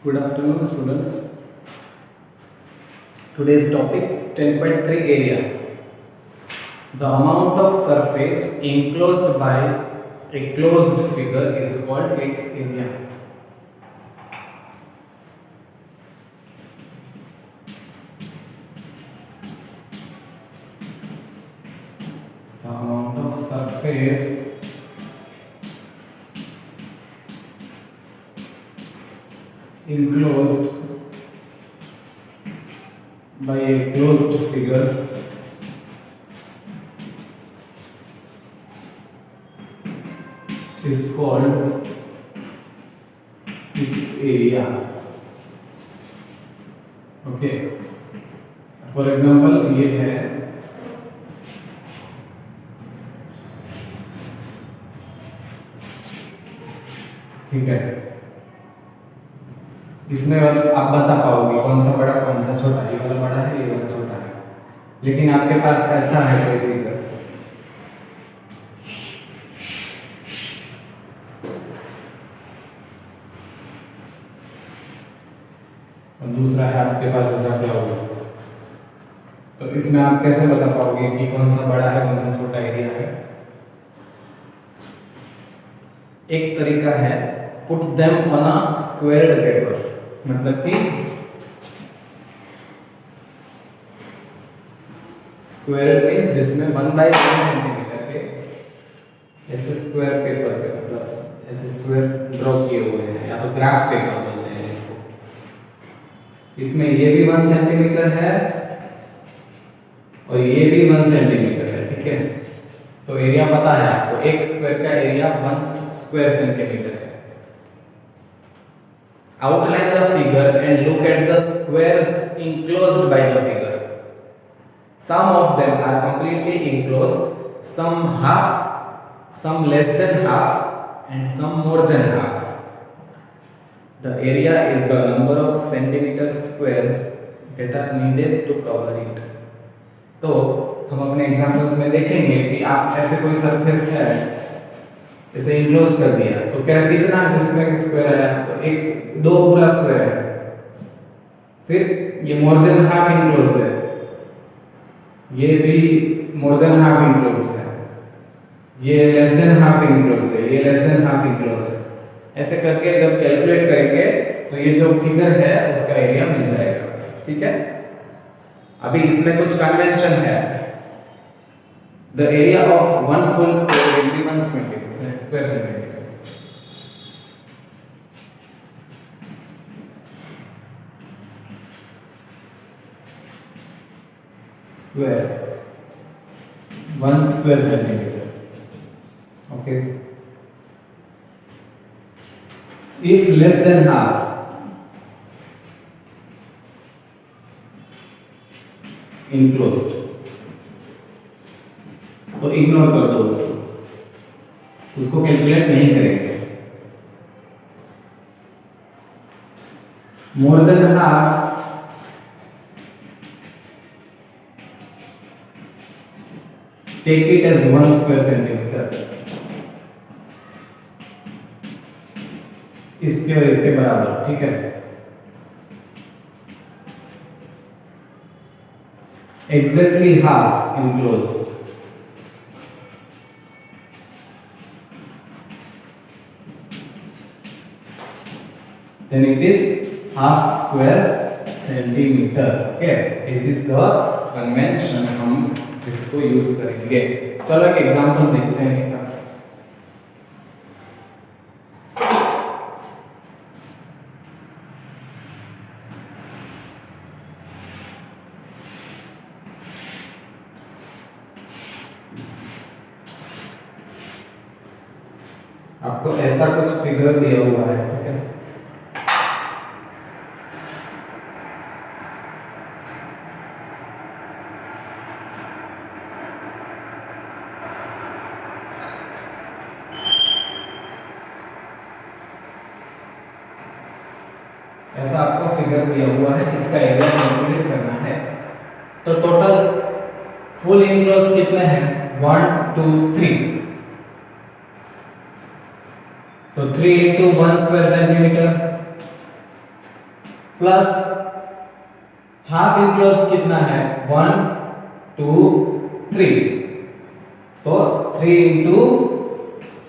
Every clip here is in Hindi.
Good afternoon, students. Today's topic 10.3 area. The amount of surface enclosed by a closed figure is called its area. The amount of surface enclosed by a closed figure is called its area. Okay. For example, ये है ठीक है, इसमें आप बता पाओगे कौन सा बड़ा कौन सा छोटा, ये वाला बड़ा है ये वाला छोटा है, लेकिन आपके पास ऐसा है कोई फिगर और दूसरा है आपके पास ऐसा क्या होगा, तो इसमें आप कैसे बता पाओगे कि कौन सा बड़ा है कौन सा छोटा एरिया है। एक तरीका है put them on a squared paper, मतलब कि स्क्वायर मींस जिसमें 1/1 सेंटीमीटर के ऐसे स्क्वायर पेपर पे, मतलब ऐसे स्क्वायर ड्रॉ किए हुए हैं, या तो ग्राफ पेपर बोलते हैं इसको। इसमें ये भी 1 सेंटीमीटर है और ये भी 1 सेंटीमीटर है, ठीक है। तो एरिया पता है आपको, एक स्क्वायर का एरिया 1 स्क्वायर सेंटीमीटर है। Outline the figure and look at the squares enclosed by the figure. Some of them are completely enclosed, some half, some less than half, and some more than half. The area is the number of centimeter squares that are needed to cover it. तो हम अपने एग्जांपल्स में देखेंगे कि आप ऐसे कोई सरफेस है इसे इनक्लोज कर दिया तो क्या कितना इसमें स्क्वायर आया, तो एक दो पूरा स्क्वायर है, फिर ये मोर देन हाफ इनक्लोज है, ये भी मोर देन हाफ इनक्लोज है, ये लेस देन हाफ इनक्लोज है, ये लेस देन हाफ इनक्लोज है। ऐसे करके जब कैलकुलेट करेंगे तो ये जो फिगर है उसका एरिया मिल जाएगा, ठीक है। अभी इसमें कुछ कन्वेंशन है। The area of one full square will be 1 square centimeter. Square 1 square centimeter. Okay. If less than half, enclosed, तो इग्नोर कर दो उसको कैलकुलेट नहीं करेंगे। More than half, take it as 1 square centimetre, इसके और इसके बराबर, ठीक है। Exactly half enclosed, then it is half square centimeter. Okay, this is the convention हम जिसको यूज करेंगे। चलो एक एग्जांपल देखते हैं इसका। आपको ऐसा कुछ फिगर दिया हुआ है, ठीक है। ऐसा आपको फिगर दिया हुआ है, इसका एरिया कैलकुलेट करना है। तो टोटल फुल इनक्लोज कितने हैं, 1 2 3, तो 3 into 1 square centimeter plus half enclose कितना है 1 2 3, तो 3 इंटू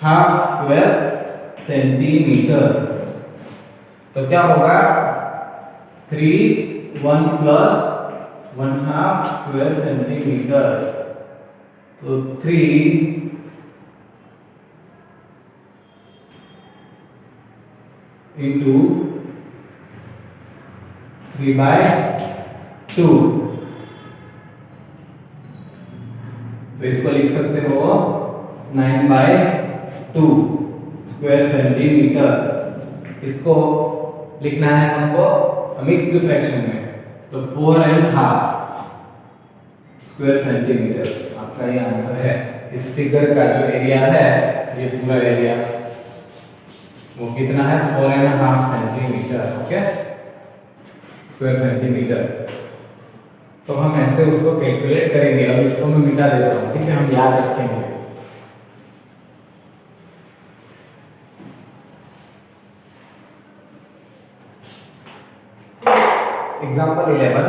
हाफ स्क्वायर सेंटीमीटर, तो क्या होगा 3 1 प्लस 1 हाफ स्क्वायर सेंटीमीटर, तो 3 इंटू 3/2, तो इसको लिख सकते हो 9/2 स्क्वायर सेंटीमीटर। इसको लिखना है हमको मिक्स्ड फ्रैक्शन में, तो 4.5 स्क्वायर सेंटीमीटर आपका ये आंसर है। इस फिगर का जो एरिया है, ये पूरा एरिया वो कितना है 4.5 सेंटीमीटर, ओके, स्क्वायर सेंटीमीटर। तो हम ऐसे उसको कैलकुलेट करेंगे। अब इसको मैं मिटा देता हूँ, ठीक है, हम याद रखेंगे। एग्जाम्पल 11,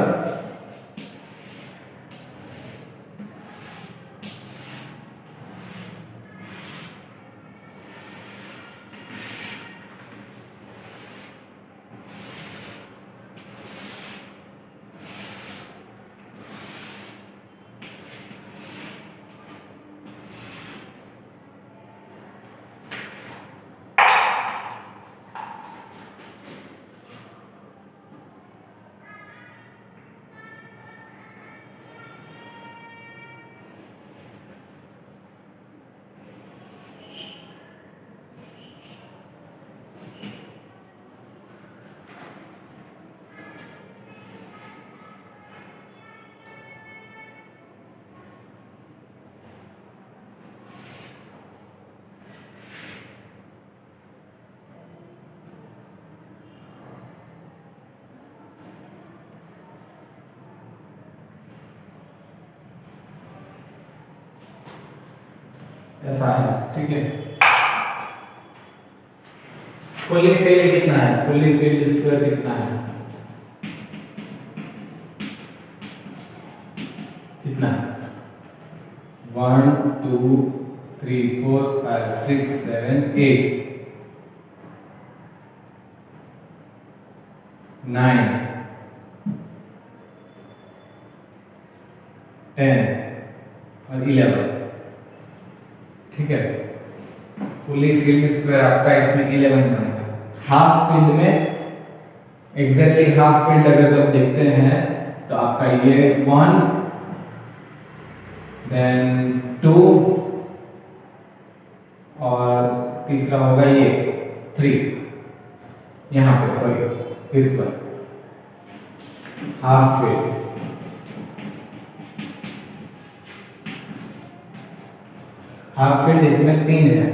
ऐसा है, ठीक है। फुल्ली फिल्ड कितना है, फुल्ली फिल्ड स्क्वायर कितना है, कितना है 1 2 3 4 5 6 7 8 9 10 और 11, ठीक है। फुल्ली फील्ड स्क्वायर आपका इसमें 11 बनेगा। हाफ फील्ड में एग्जैक्टली हाफ फील्ड अगर जब देखते हैं तो आपका ये 1 देन 2 और तीसरा होगा ये 3, यहां पे सॉरी इस पर हाफ फील्ड। हाफ फील्ड इसमें 3 है,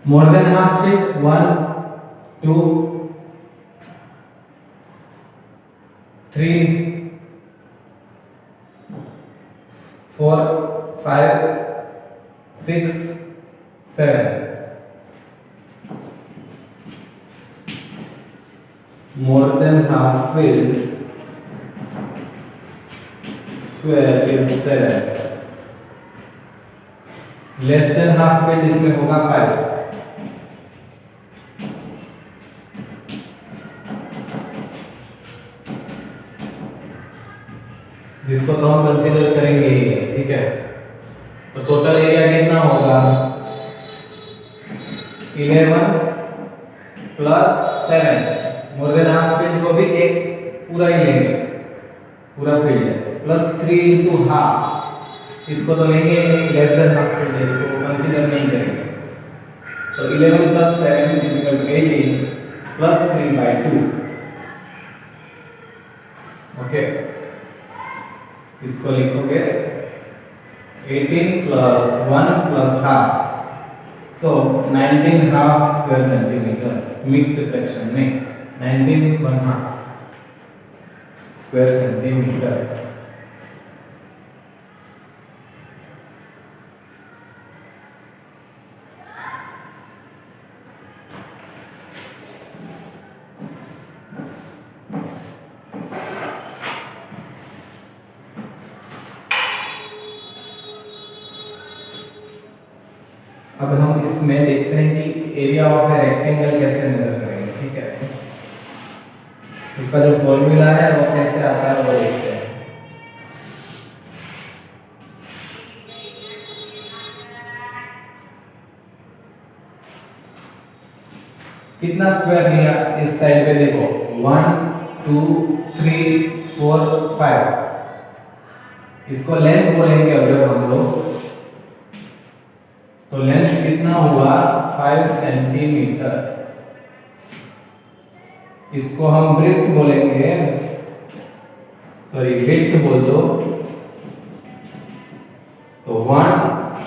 मोर than half field 1 2 3 4 5 6 7, more than half filled square is 7, less than half filled इसमें होगा 5, जिसको तो हम कंसीडर करेंगे, ठीक है। तो टोटल एरिया कितना होगा 11 प्लस 7, मोर देन हाफ फील्ड को भी एक पूरा ही लेंगे, पूरा फील्ड है, प्लस 3 इंटू हाफ, इसको तो लेंगे लेस देन हाफ फील्ड है, इसको कंसीडर नहीं करेंगे। तो 11 plus 7 is equal to 18 plus 3/2, okay. इसको लिखोगे 18 plus 1 plus half, so 19 half square centimetre, mixed fraction में 19 1/2 स्क्वायर सेंटीमीटर। अब हम इसमें देखते हैं कि एरिया ऑफ ए रेक्टेंगल कैसे मेजर करेंगे, ठीक है। इसका जो फॉर्मूला है वो कैसे आता है वो देखते हैं। कितना स्क्वायर लिया इस साइड पे देखो, 1 2 3 4 5। इसको लेंथ बोलेंगे अगर हम लोग, तो लेंथ कितना हुआ 5 सेंटीमीटर। इसको हम ब्रेड्थ बोलेंगे, सॉरी विड्थ बोल दो, तो 1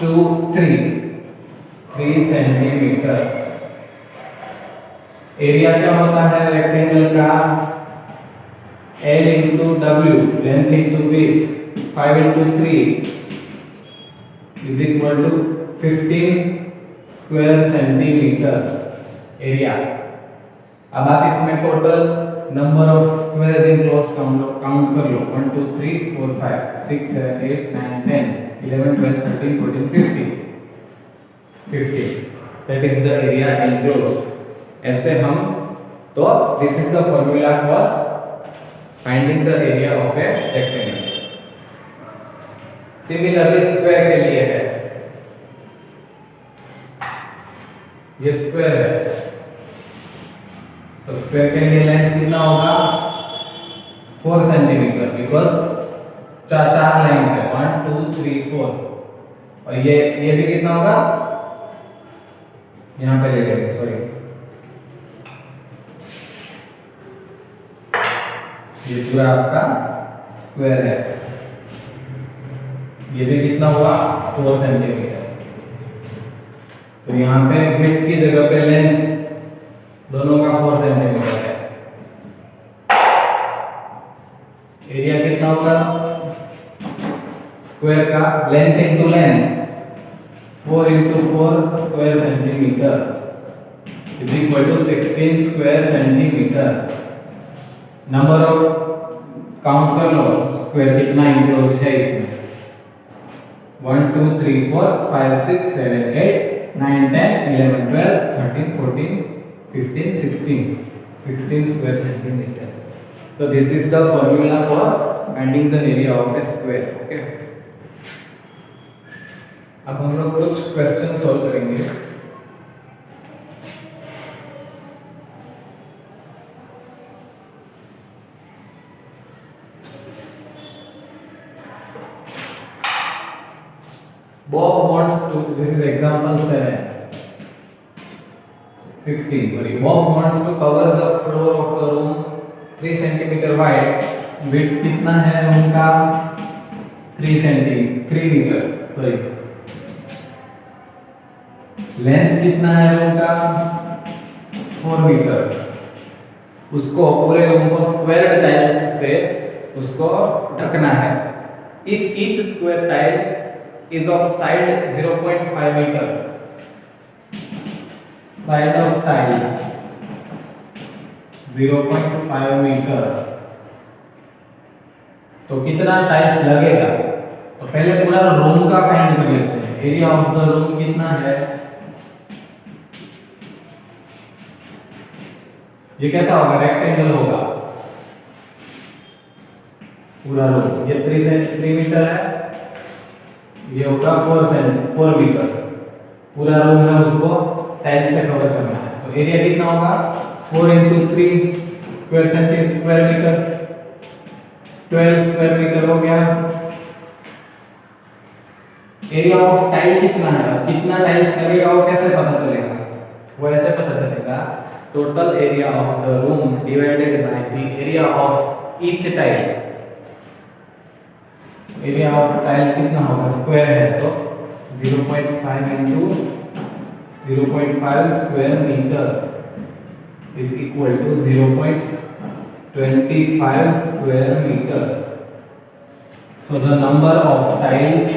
2 3 सेंटीमीटर। एरिया क्या होता है रेक्टेंगल का, L into W, length into width, 5 into 3 is equal to 15 square centimetre area. अब आप इसमें total number of squares enclosed count कर लो, 1 2 3 4 5 6 7 8 9 10 11 12 13 14 15 that is the area enclosed. ऐसे हम, तो this is the formula for finding the area of a rectangle. Similarly square के लिए है, ये स्क्वायर है, तो स्क्वायर के लिए लेंथ कितना होगा 4 सेंटीमीटर, बिकॉज चार लाइंस है 1 2 3 4। और ये भी कितना होगा, यहां पे ले लेंगे, सॉरी ये पूरा आपका स्क्वायर है, ये भी कितना हुआ 4 सेंटीमीटर। तो यहाँ पे विड्थ की जगह पे लेंथ दोनों का 4 सेंटीमीटर है। एरिया कितना होगा स्क्वायर का, length into length, 4 into 4 square centimetre is equal to 16 square centimetre. Number of count कर लो स्क्वायर कितना इंक्लोज है इसमें, 1 2 3 4 5 6 7 8 9 10 11 12 13 14 15 16 square centimeter. So this is the formula for finding the area of a square. Okay. अब हम लोग कुछ क्वेश्चन सॉल्व करेंगे। Bob wants to, this is example 16, sorry. Bob wants to cover the floor of the room 3 centimeter wide. Width कितना है रूम का 3 मीटर, सॉरी। लेंथ कितना है रूम का 4 मीटर। उसको पूरे रूम को स्क्वायर्ड टाइल्स से उसको ढकना है। If each square tile is of side 0.5 meter, side of tile 0.5 metre, तो कितना टाइल्स लगेगा। तो पहले पूरा रूम का फाइंड कर लेते हैं। एरिया ऑफ द रूम कितना है, ये कैसा होगा, रेक्टेंगल होगा पूरा रूम, ये 3 मीटर है, ये होगा 4 मीटर। पूरा रूम है उसको टाइल्स से कवर करना है, तो एरिया कितना होगा 4 into 3 square metre, 12 square metre हो गया। एरिया ऑफ टाइल कितना है, कितना टाइल्स लगेगा वो कैसे पता चलेगा, वो ऐसे पता चलेगा, total area of the room divided by the area of each tile. Area of tile कितना होगा, स्क्वायर है तो 0.5 into 0.5 square metre is equal to 0.25 square metre. So the number of tiles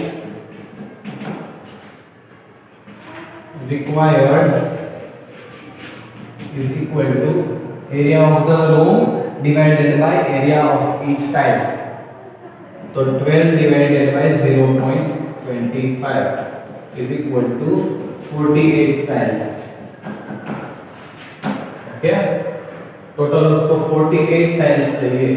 required is equal to area of the room divided by area of each tile. So 12 divided by 0.25 is equal to 48 tiles. Okay, total उसको 48 टाइल्स चाहिए।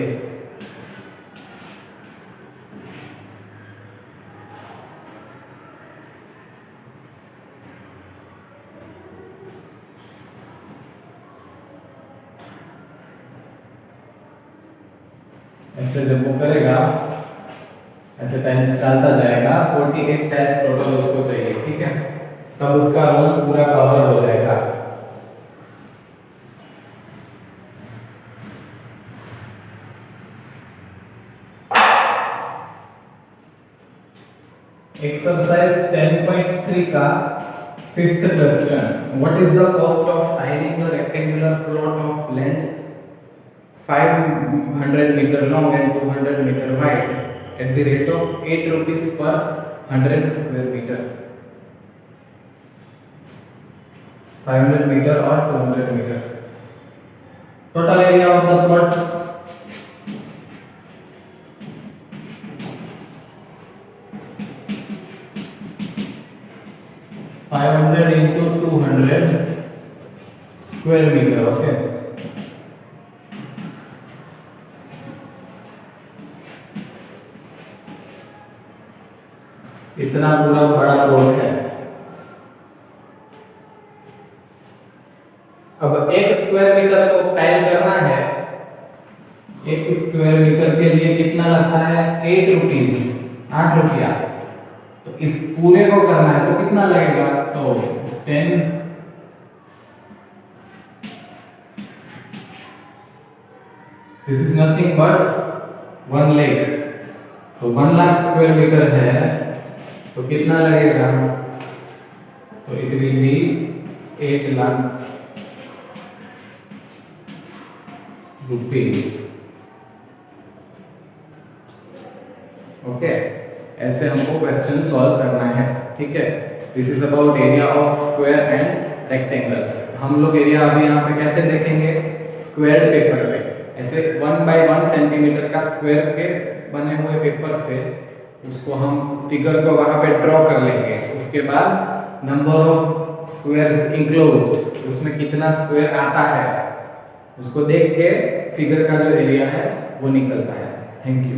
ऐसे जब वो करेगा, ऐसे टाइल्स डालता जाएगा, 48 टाइल्स टोटल उसको चाहिए, ठीक है। तब उसका रोल पूरा कवर हो जाएगा। एक्सरसाइज 10.3 का 5th question, what is the cost of tiling a rectangular plot of land 500 meter long and 200 meter wide at the rate of 8 rupees per 100 square meter? 500 meter or 200 meter. Total area of the plot 500 into 200 square meter. Okay. इतना पूरा बड़ा प्लॉट है। अब 1 स्क्वायर मीटर को टाइल करना है, 1 स्क्वायर मीटर के लिए कितना लगता है? 8 रुपीज, 8 रुपया। तो इस पूरे को करना है तो कितना लगेगा? तो 10, this is nothing but 1 lakh. तो 1 लाख स्क्वायर मीटर है तो कितना लगेगा? तो it will be 8 lakh rupees. Okay, ऐसे हमको क्वेश्चन सॉल्व करना है, ठीक है। This is about area of square and rectangles. हम लोग एरिया अभी यहाँ पे कैसे देखेंगे? स्क्वायर पेपर पे, ऐसे 1 बाय 1 सेंटीमीटर का स्क्वायर के बने हुए पेपर से उसको हम फिगर को वहां पे ड्रॉ कर लेंगे। उसके बाद नंबर ऑफ स्क्वायर्स इंक्लोज्ड, उसमें कितना स्क्वायर आता है उसको देख के फिगर का जो एरिया है वो निकलता है। Thank you.